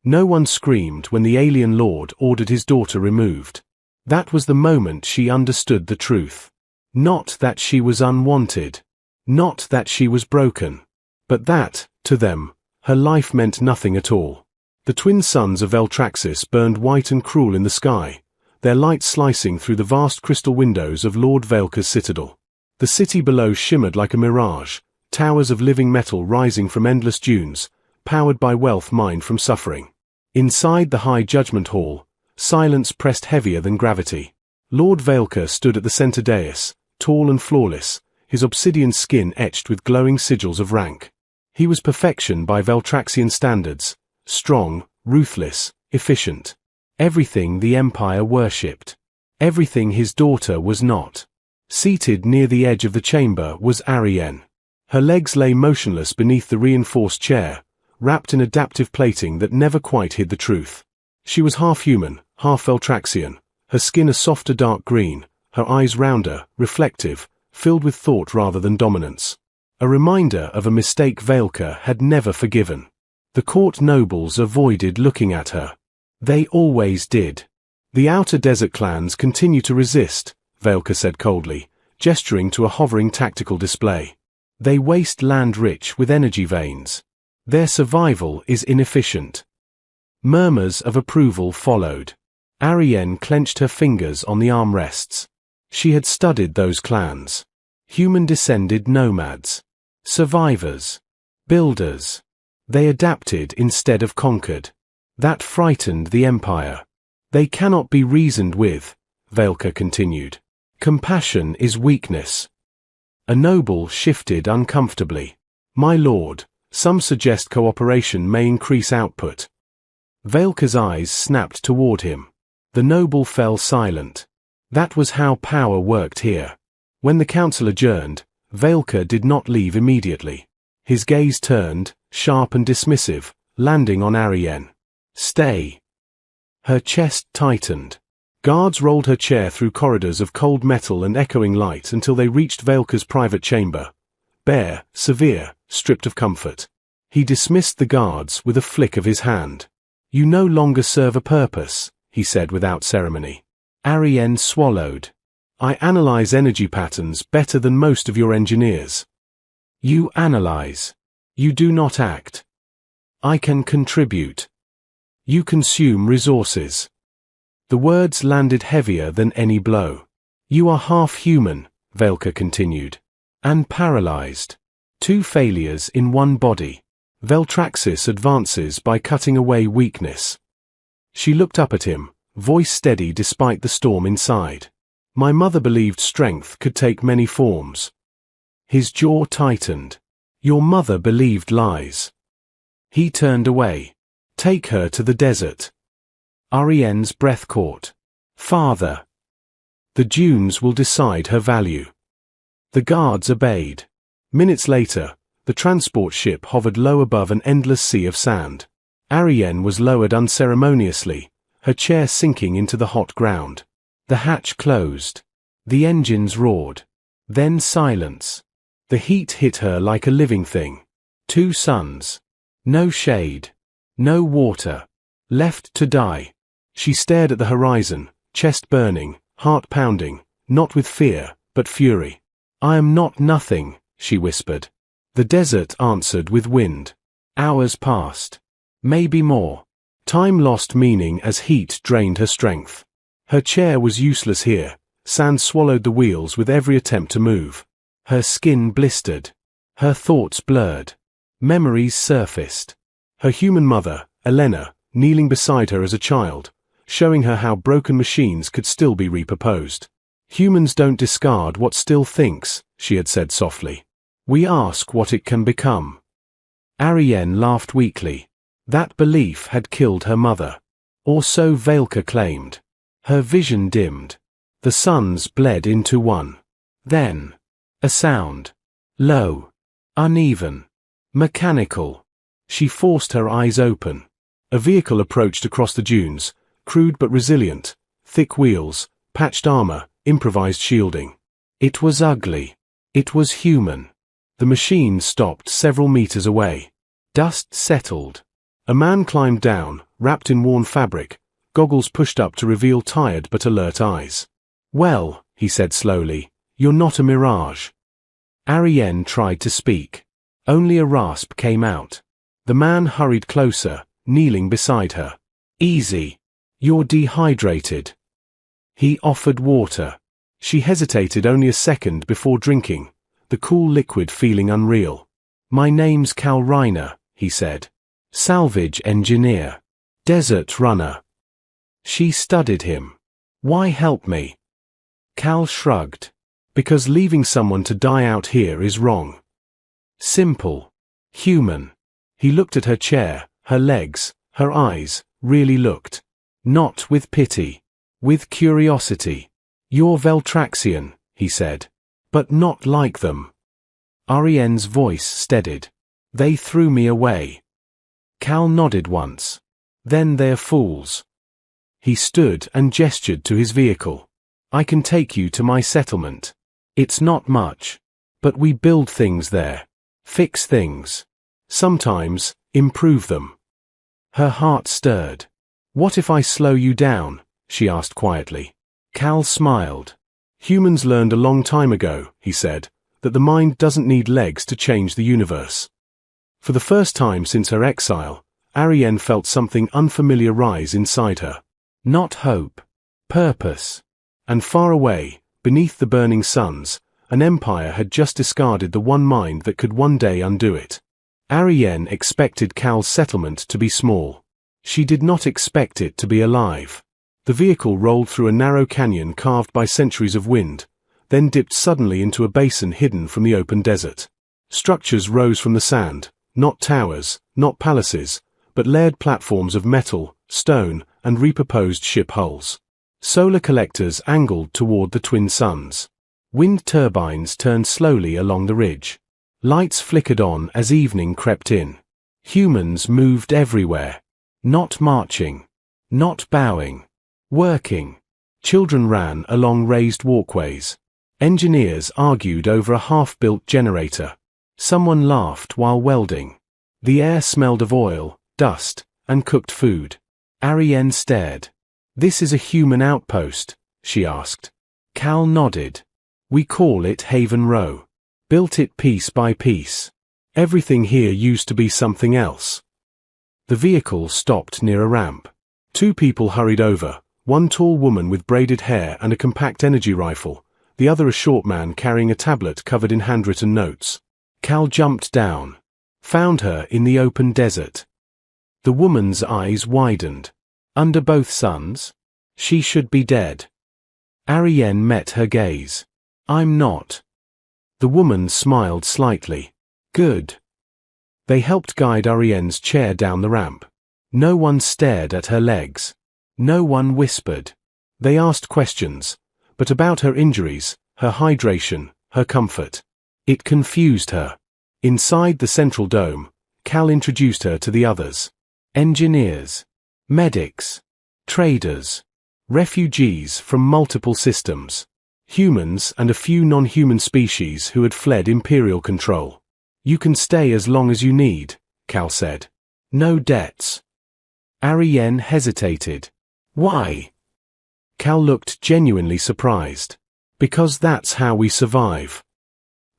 No one screamed when the alien lord ordered his daughter removed. That was the moment she understood the truth. Not that she was unwanted. Not that she was broken. But that, to them, her life meant nothing at all. The twin suns of Veltraxis burned white and cruel in the sky, their light slicing through the vast crystal windows of Lord Velka's citadel. The city below shimmered like a mirage, towers of living metal rising from endless dunes, powered by wealth mined from suffering. Inside the high judgment hall, silence pressed heavier than gravity. Lord Velka stood at the center dais, tall and flawless, his obsidian skin etched with glowing sigils of rank. He was perfection by Veltraxian standards, strong, ruthless, efficient. Everything the Empire worshipped. Everything his daughter was not. Seated near the edge of the chamber was Arienne. Her legs lay motionless beneath the reinforced chair, wrapped in adaptive plating that never quite hid the truth. She was half human, half Veltraxian, her skin a softer dark green, her eyes rounder, reflective, filled with thought rather than dominance. A reminder of a mistake Velka had never forgiven. The court nobles avoided looking at her. They always did. The outer desert clans continue to resist, Velka said coldly, gesturing to a hovering tactical display. They waste land rich with energy veins. Their survival is inefficient. Murmurs of approval followed. Arienne clenched her fingers on the armrests. She had studied those clans. Human-descended nomads. Survivors. Builders. They adapted instead of conquered. That frightened the Empire. They cannot be reasoned with, Velka continued. Compassion is weakness. A noble shifted uncomfortably. My lord, some suggest cooperation may increase output. Velka's eyes snapped toward him. The noble fell silent. That was how power worked here. When the council adjourned, Velka did not leave immediately. His gaze turned, sharp and dismissive, landing on Arienne. Stay. Her chest tightened. Guards rolled her chair through corridors of cold metal and echoing light until they reached Velka's private chamber. Bare, severe, stripped of comfort. He dismissed the guards with a flick of his hand. You no longer serve a purpose, he said without ceremony. Arienne swallowed. I analyze energy patterns better than most of your engineers. You analyze. You do not act. I can contribute. You consume resources. The words landed heavier than any blow. You are half human, Velka continued. And paralyzed. Two failures in one body. Veltraxis advances by cutting away weakness. She looked up at him, voice steady despite the storm inside. My mother believed strength could take many forms. His jaw tightened. Your mother believed lies. He turned away. Take her to the desert. Arienne's breath caught. Father. The dunes will decide her value. The guards obeyed. Minutes later, the transport ship hovered low above an endless sea of sand. Arienne was lowered unceremoniously, her chair sinking into the hot ground. The hatch closed. The engines roared. Then silence. The heat hit her like a living thing. 2 suns. No shade. No water. Left to die. She stared at the horizon, chest burning, heart pounding, not with fear, but fury. I am not nothing, she whispered. The desert answered with wind. Hours passed. Maybe more. Time lost meaning as heat drained her strength. Her chair was useless here. Sand swallowed the wheels with every attempt to move. Her skin blistered. Her thoughts blurred. Memories surfaced. Her human mother, Elena, kneeling beside her as a child, showing her how broken machines could still be repurposed. Humans don't discard what still thinks, she had said softly. We ask what it can become. Arienne laughed weakly. That belief had killed her mother. Or so Velka claimed. Her vision dimmed. The suns bled into one. Then, a sound. Low. Uneven. Mechanical. She forced her eyes open. A vehicle approached across the dunes, crude but resilient, thick wheels, patched armor, improvised shielding. It was ugly. It was human. The machine stopped several meters away. Dust settled. A man climbed down, wrapped in worn fabric, goggles pushed up to reveal tired but alert eyes. "Well," he said slowly, "you're not a mirage." Ariane tried to speak. Only a rasp came out. The man hurried closer, kneeling beside her. "Easy. You're dehydrated." He offered water. She hesitated only a second before drinking, the cool liquid feeling unreal. "My name's Cal Reiner," he said. "Salvage engineer. Desert runner." She studied him. "Why help me?" Cal shrugged. "Because leaving someone to die out here is wrong. Simple. Human." He looked at her chair, her legs, her eyes, really looked. Not with pity. With curiosity. "You're Veltraxian," he said. "But not like them." Ariane's voice steadied. "They threw me away." Cal nodded once. "Then they're fools." He stood and gestured to his vehicle. "I can take you to my settlement. It's not much. But we build things there. Fix things. Sometimes, improve them." Her heart stirred. "What if I slow you down?" she asked quietly. Cal smiled. "Humans learned a long time ago," he said, "that the mind doesn't need legs to change the universe." For the first time since her exile, Ariane felt something unfamiliar rise inside her. Not hope. Purpose. And far away, beneath the burning suns, an empire had just discarded the one mind that could one day undo it. Ariane expected Cal's settlement to be small. She did not expect it to be alive. The vehicle rolled through a narrow canyon carved by centuries of wind, then dipped suddenly into a basin hidden from the open desert. Structures rose from the sand, not towers, not palaces, but layered platforms of metal, stone, and repurposed ship hulls. Solar collectors angled toward the twin suns. Wind turbines turned slowly along the ridge. Lights flickered on as evening crept in. Humans moved everywhere. Not marching. Not bowing. Working. Children ran along raised walkways. Engineers argued over a half-built generator. Someone laughed while welding. The air smelled of oil, dust, and cooked food. Ariane stared. "This is a human outpost?" she asked. Cal nodded. "We call it Haven Row. Built it piece by piece. Everything here used to be something else." The vehicle stopped near a ramp. Two people hurried over, one tall woman with braided hair and a compact energy rifle, the other a short man carrying a tablet covered in handwritten notes. Cal jumped down. Found her in the open desert. The woman's eyes widened. Under both suns? She should be dead. Ariane met her gaze. "I'm not." The woman smiled slightly. "Good." They helped guide Ariane's chair down the ramp. No one stared at her legs. No one whispered. They asked questions, but about her injuries, her hydration, her comfort. It confused her. Inside the central dome, Cal introduced her to the others. Engineers. Medics. Traders. Refugees from multiple systems. Humans and a few non-human species who had fled Imperial control. "You can stay as long as you need," Cal said. "No debts." Ariane hesitated. "Why?" Cal looked genuinely surprised. "Because that's how we survive."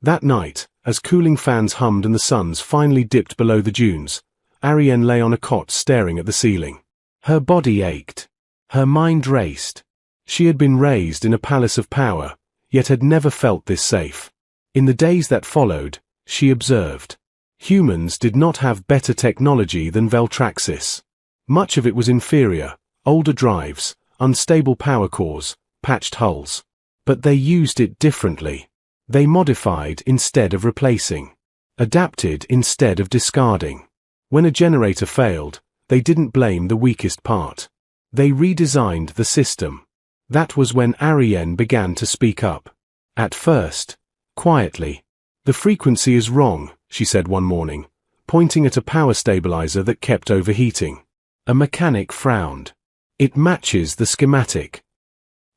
That night, as cooling fans hummed and the suns finally dipped below the dunes, Ariane lay on a cot staring at the ceiling. Her body ached. Her mind raced. She had been raised in a palace of power, yet had never felt this safe. In the days that followed, she observed. Humans did not have better technology than Veltraxis. Much of it was inferior, older drives, unstable power cores, patched hulls. But they used it differently. They modified instead of replacing. Adapted instead of discarding. When a generator failed, they didn't blame the weakest part. They redesigned the system. That was when Ariane began to speak up. At first, quietly. "The frequency is wrong," she said one morning, pointing at a power stabilizer that kept overheating. A mechanic frowned. "It matches the schematic."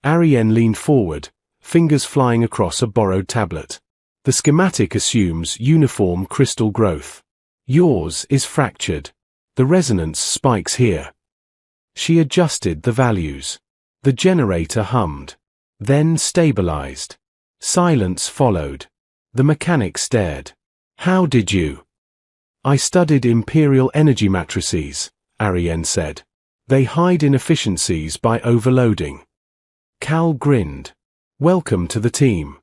Ariane leaned forward, fingers flying across a borrowed tablet. "The schematic assumes uniform crystal growth. Yours is fractured. The resonance spikes here. She adjusted the values. The generator hummed. Then stabilized. Silence followed. The mechanic stared. How did you? I studied imperial energy matrices, Ariane said. They hide inefficiencies by overloading. Cal grinned. Welcome to the team.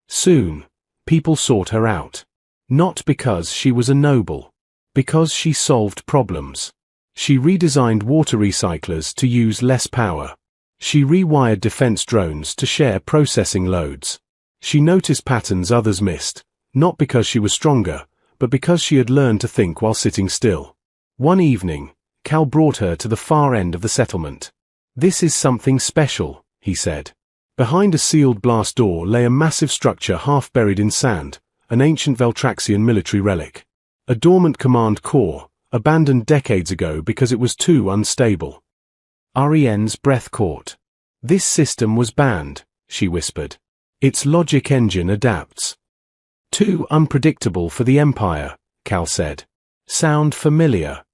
Soon, people sought her out. Not because she was a noble. Because she solved problems. She redesigned water recyclers to use less power. She rewired defense drones to share processing loads. She noticed patterns others missed, not because she was stronger, but because she had learned to think while sitting still. One evening, Cal brought her to the far end of the settlement. This is something special, he said. Behind a sealed blast door lay a massive structure half buried in sand, an ancient Veltraxian military relic. A dormant command core, abandoned decades ago because it was too unstable. Ariane's breath caught. This system was banned, she whispered. Its logic engine adapts. Too unpredictable for the Empire, Cal said. Sound familiar?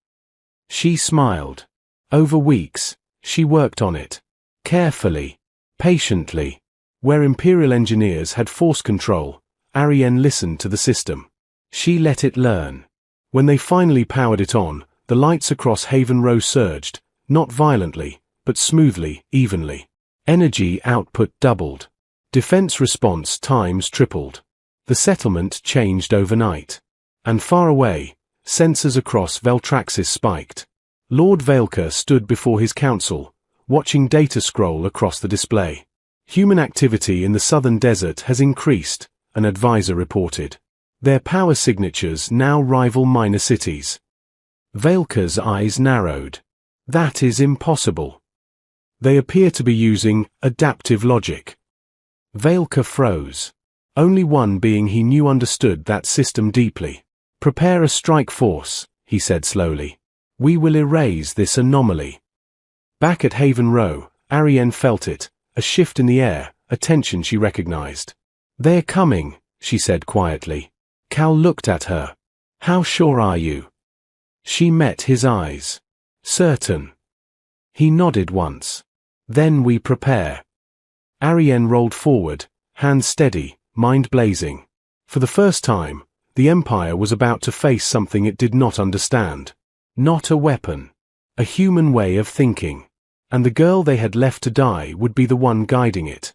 She smiled. Over weeks, she worked on it. Carefully. Patiently. Where Imperial engineers had force control, Ariane listened to the system. She let it learn. When they finally powered it on, the lights across Haven Row surged, not violently, but smoothly, evenly. Energy output doubled. Defense response times tripled. The settlement changed overnight. And far away, sensors across Veltraxis spiked. Lord Vailka stood before his council, watching data scroll across the display. Human activity in the southern desert has increased, an advisor reported. Their power signatures now rival minor cities. Vailka's eyes narrowed. That is impossible. They appear to be using adaptive logic. Vailka froze. Only one being he knew understood that system deeply. Prepare a strike force, he said slowly. We will erase this anomaly. Back at Haven Row, Ariane felt it, a shift in the air, a tension she recognized. They're coming, she said quietly. Cal looked at her. How sure are you? She met his eyes. Certain. He nodded once. Then we prepare. Ariane rolled forward, hands steady, mind blazing. For the first time, the Empire was about to face something it did not understand. Not a weapon. A human way of thinking. And the girl they had left to die would be the one guiding it.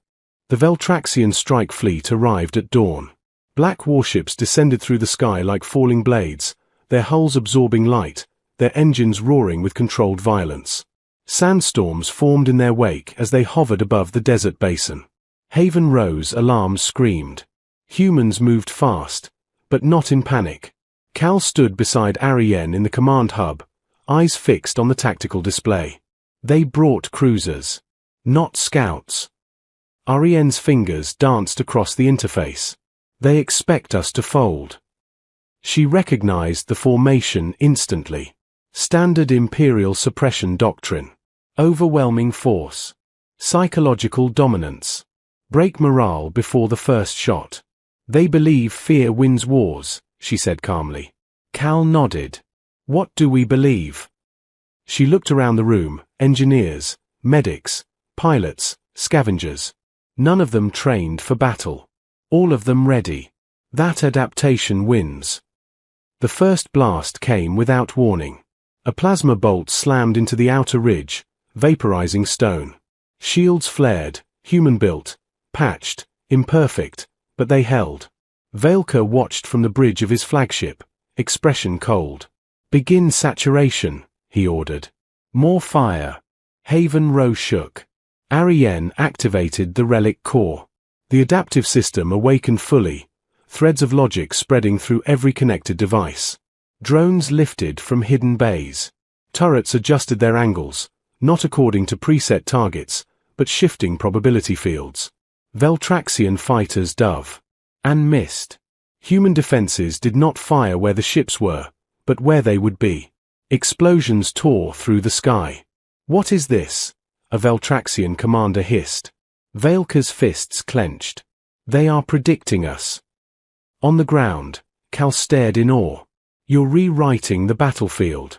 The Veltraxian strike fleet arrived at dawn. Black warships descended through the sky like falling blades, their hulls absorbing light, their engines roaring with controlled violence. Sandstorms formed in their wake as they hovered above the desert basin. Haven Row's alarms screamed. Humans moved fast, but not in panic. Cal stood beside Ariane in the command hub, eyes fixed on the tactical display. They brought cruisers. Not scouts. Ariane's fingers danced across the interface. They expect us to fold. She recognized the formation instantly. Standard Imperial suppression doctrine. Overwhelming force. Psychological dominance. Break morale before the first shot. They believe fear wins wars, she said calmly. Cal nodded. What do we believe? She looked around the room, engineers, medics, pilots, scavengers. None of them trained for battle. All of them ready. That adaptation wins. The first blast came without warning. A plasma bolt slammed into the outer ridge, vaporizing stone. Shields flared, human-built, patched, imperfect, but they held. Vailka watched from the bridge of his flagship, expression cold. Begin saturation, he ordered. More fire. Haven Row shook. Ariane activated the relic core. The adaptive system awakened fully, threads of logic spreading through every connected device. Drones lifted from hidden bays. Turrets adjusted their angles, not according to preset targets, but shifting probability fields. Veltraxian fighters dove. And missed. Human defenses did not fire where the ships were, but where they would be. Explosions tore through the sky. What is this? A Veltraxian commander hissed. Vailka's fists clenched. They are predicting us. On the ground, Cal stared in awe. You're rewriting the battlefield.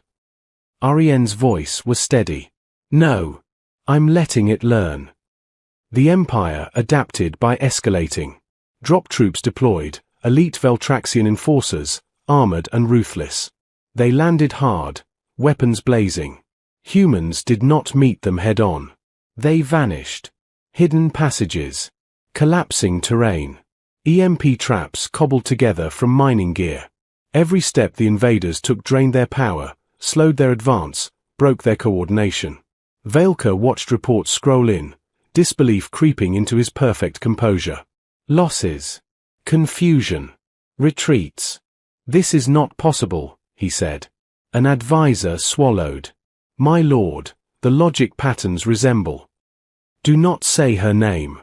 Ariane's voice was steady. No. I'm letting it learn. The Empire adapted by escalating. Drop troops deployed, elite Veltraxian enforcers, armored and ruthless. They landed hard, weapons blazing. Humans did not meet them head-on. They vanished. Hidden passages. Collapsing terrain. EMP traps cobbled together from mining gear. Every step the invaders took drained their power, slowed their advance, broke their coordination. Veilka watched reports scroll in, disbelief creeping into his perfect composure. Losses. Confusion. Retreats. This is not possible, he said. An advisor swallowed. My lord, the logic patterns resemble. Do not say her name.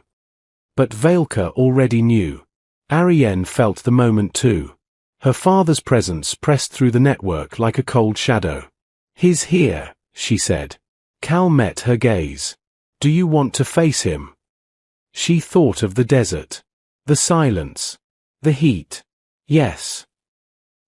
But Veilka already knew. Ariane felt the moment too. Her father's presence pressed through the network like a cold shadow. He's here, she said. Cal met her gaze. Do you want to face him? She thought of the desert. The silence. The heat. Yes.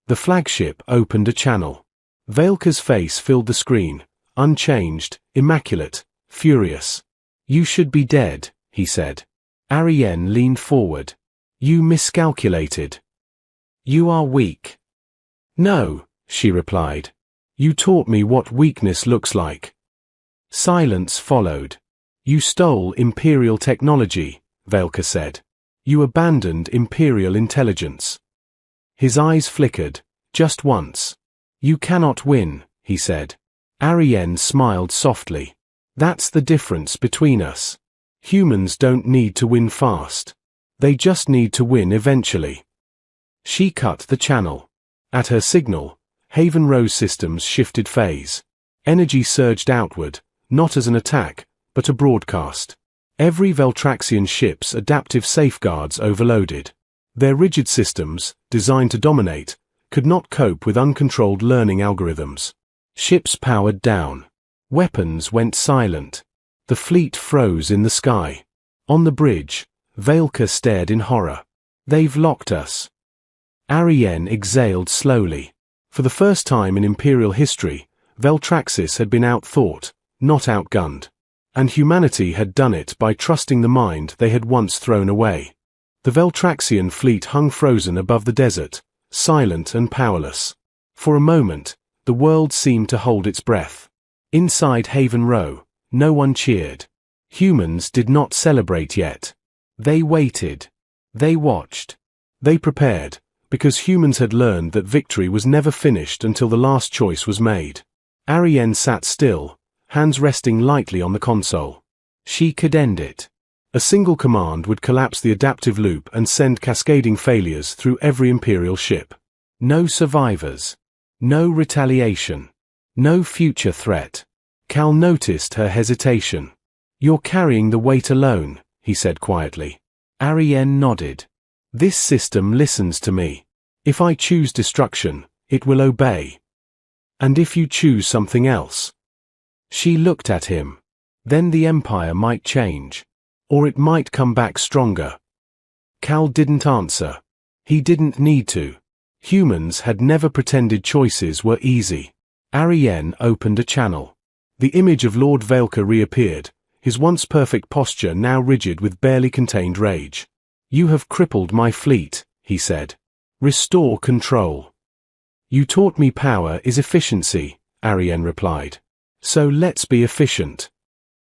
The flagship opened a channel. Veilka's face filled the screen, unchanged, immaculate, furious. You should be dead, he said. Ariane leaned forward. You miscalculated. You are weak. No, she replied. You taught me what weakness looks like. Silence followed. You stole Imperial technology, Veilka said. You abandoned Imperial intelligence. His eyes flickered, just once. You cannot win, he said. Ariane smiled softly. That's the difference between us. Humans don't need to win fast. They just need to win eventually. She cut the channel. At her signal, Haven Rose systems shifted phase. Energy surged outward, not as an attack, but a broadcast. Every Veltraxian ship's adaptive safeguards overloaded. Their rigid systems, designed to dominate, could not cope with uncontrolled learning algorithms. Ships powered down. Weapons went silent. The fleet froze in the sky. On the bridge, Veilka stared in horror. They've locked us. Ariane exhaled slowly. For the first time in Imperial history, Veltraxis had been outthought, not outgunned. And humanity had done it by trusting the mind they had once thrown away. The Veltraxian fleet hung frozen above the desert, silent and powerless. For a moment, the world seemed to hold its breath. Inside Haven Row, no one cheered. Humans did not celebrate yet. They waited. They watched. They prepared, because humans had learned that victory was never finished until the last choice was made. Ariane sat still, hands resting lightly on the console. She could end it. A single command would collapse the adaptive loop and send cascading failures through every Imperial ship. No survivors. No retaliation. No future threat. Cal noticed her hesitation. You're carrying the weight alone, he said quietly. Ariane nodded. This system listens to me. If I choose destruction, it will obey. And if you choose something else? She looked at him. Then the Empire might change. Or it might come back stronger. Cal didn't answer. He didn't need to. Humans had never pretended choices were easy. Ariane opened a channel. The image of Lord Veilka reappeared, his once perfect posture now rigid with barely contained rage. You have crippled my fleet, he said. Restore control. You taught me power is efficiency, Ariane replied. So let's be efficient.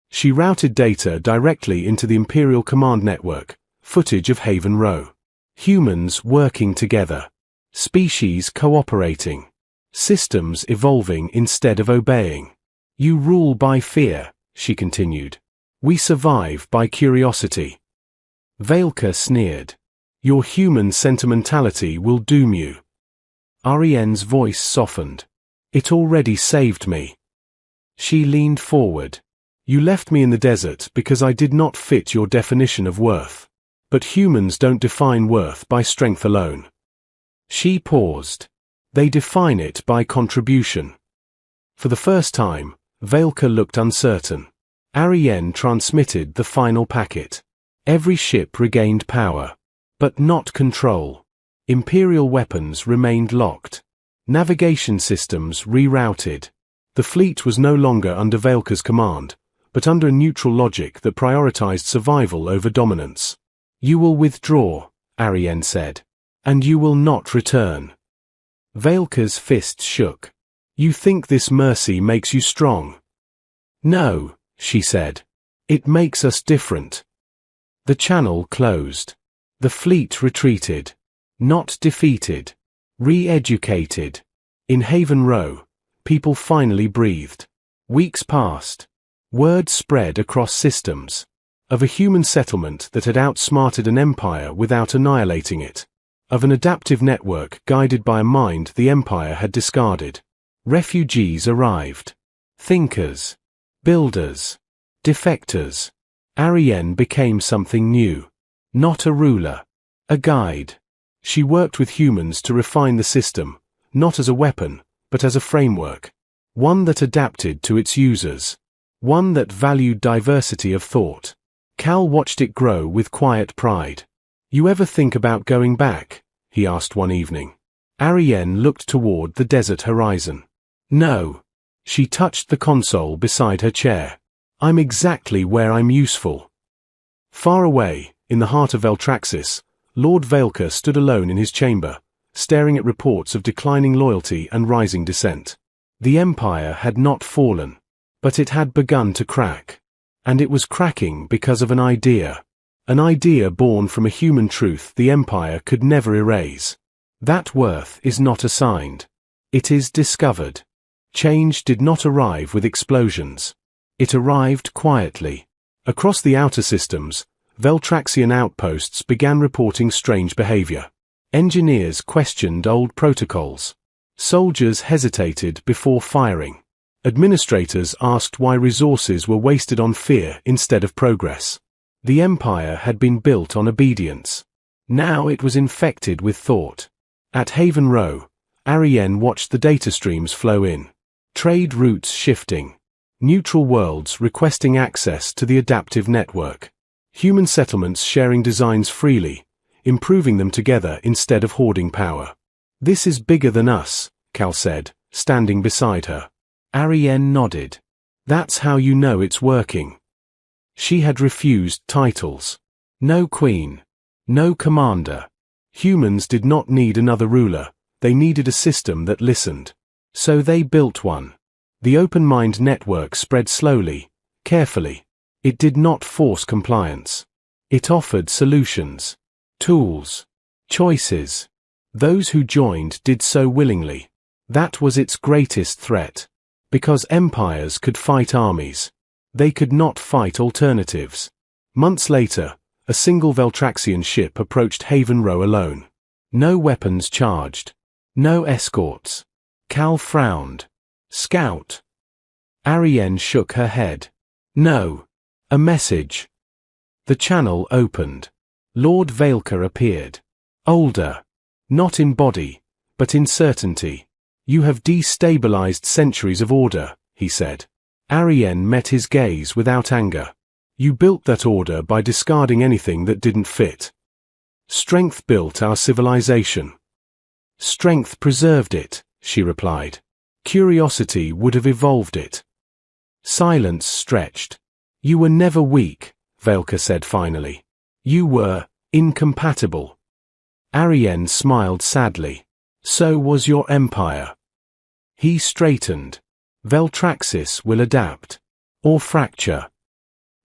She routed data directly into the Imperial Command Network, footage of Haven Row. Humans working together. Species cooperating. Systems evolving instead of obeying. You rule by fear, she continued. We survive by curiosity. Veilka sneered. Your human sentimentality will doom you. Ariane's voice softened. It already saved me. She leaned forward. You left me in the desert because I did not fit your definition of worth. But humans don't define worth by strength alone. She paused. They define it by contribution. For the first time, Veilka looked uncertain. Ariane transmitted the final packet. Every ship regained power. But not control. Imperial weapons remained locked. Navigation systems rerouted. The fleet was no longer under Velka's command, but under a neutral logic that prioritized survival over dominance. "You will withdraw," Ariane said. "And you will not return." Velka's fists shook. "You think this mercy makes you strong?" "No," she said. "It makes us different." The channel closed. The fleet retreated. Not defeated. Re-educated. In Haven Row, people finally breathed. Weeks passed. Word spread across systems of a human settlement that had outsmarted an empire without annihilating it, of an adaptive network guided by a mind the empire had discarded. Refugees arrived. Thinkers. Builders. Defectors. Ariane became something new. Not a ruler. A guide. She worked with humans to refine the system, not as a weapon, but as a framework. One that adapted to its users. One that valued diversity of thought. Cal watched it grow with quiet pride. "You ever think about going back?" he asked one evening. Ariane looked toward the desert horizon. "No." She touched the console beside her chair. "I'm exactly where I'm useful." Far away, in the heart of Veltraxis, Lord Velka stood alone in his chamber, staring at reports of declining loyalty and rising dissent. The Empire had not fallen, but it had begun to crack. And it was cracking because of an idea born from a human truth the Empire could never erase. That worth is not assigned. It is discovered. Change did not arrive with explosions. It arrived quietly. Across the outer systems, Veltraxian outposts began reporting strange behavior. Engineers questioned old protocols. Soldiers hesitated before firing. Administrators asked why resources were wasted on fear instead of progress. The Empire had been built on obedience. Now it was infected with thought. At Haven Row, Ariane watched the data streams flow in. Trade routes shifting. Neutral worlds requesting access to the adaptive network. Human settlements sharing designs freely, improving them together instead of hoarding power. "This is bigger than us," Cal said, standing beside her. Ariane nodded. "That's how you know it's working." She had refused titles. No queen. No commander. Humans did not need another ruler, they needed a system that listened. So they built one. The Open Mind network spread slowly, carefully. It did not force compliance. It offered solutions. Tools. Choices. Those who joined did so willingly. That was its greatest threat. Because empires could fight armies. They could not fight alternatives. Months later, a single Veltraxian ship approached Haven Row alone. No weapons charged. No escorts. Cal frowned. "Scout." Ariane shook her head. "No. A message." The channel opened. Lord Velka appeared. Older. Not in body, but in certainty. "You have destabilized centuries of order," he said. Ariane met his gaze without anger. "You built that order by discarding anything that didn't fit. Strength built our civilization." "Strength preserved it," she replied. "Curiosity would have evolved it." Silence stretched. "You were never weak," Velka said finally. "You were incompatible." Ariane smiled sadly. "So was your empire." He straightened. "Veltraxis will adapt. Or fracture."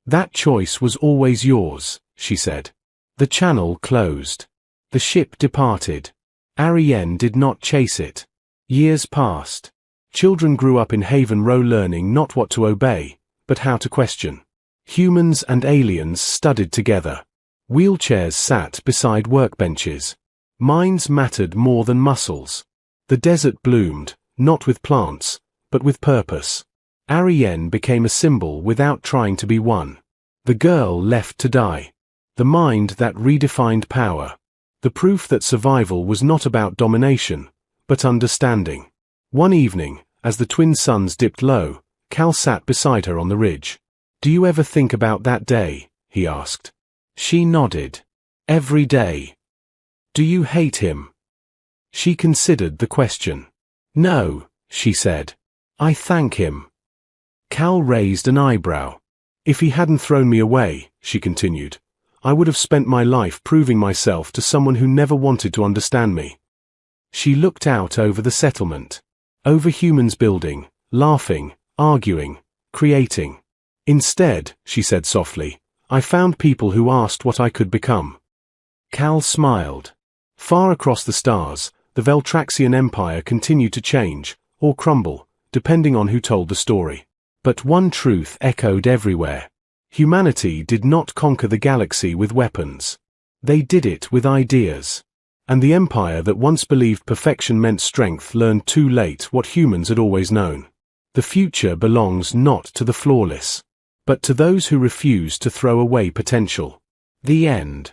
"That choice was always yours," she said. The channel closed. The ship departed. Ariane did not chase it. Years passed. Children grew up in Haven Row learning not what to obey, but how to question. Humans and aliens studied together. Wheelchairs sat beside workbenches. Minds mattered more than muscles. The desert bloomed, not with plants, but with purpose. Ariane became a symbol without trying to be one. The girl left to die. The mind that redefined power. The proof that survival was not about domination, but understanding. One evening, as the twin suns dipped low, Cal sat beside her on the ridge. "Do you ever think about that day?" he asked. She nodded. "Every day." "Do you hate him?" She considered the question. "No," she said. I thank him. Cal raised an eyebrow. If he hadn't thrown me away, she continued, I would have spent my life proving myself to someone who never wanted to understand me. She looked out over the settlement. Over humans building, laughing, arguing, creating. Instead, she said softly, I found people who asked what I could become. Cal smiled. Far across the stars, the Veltraxian Empire continued to change, or crumble, depending on who told the story. But one truth echoed everywhere. Humanity did not conquer the galaxy with weapons. They did it with ideas. And the empire that once believed perfection meant strength learned too late what humans had always known. The future belongs not to the flawless, but to those who refuse to throw away potential. The end.